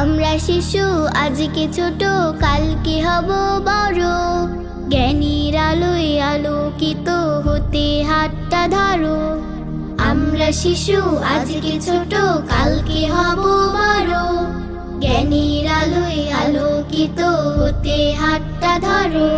আমরা শিশু আজকে ছোট, কালকে হব বড়। জ্ঞানীর আলোয় আলোকিত হতে হাতটা ধরো। আমরা শিশু আজকে ছোট, কালকে হব বড়। জ্ঞানীর আলোয় আলোকিত হতে হাতটা ধরো।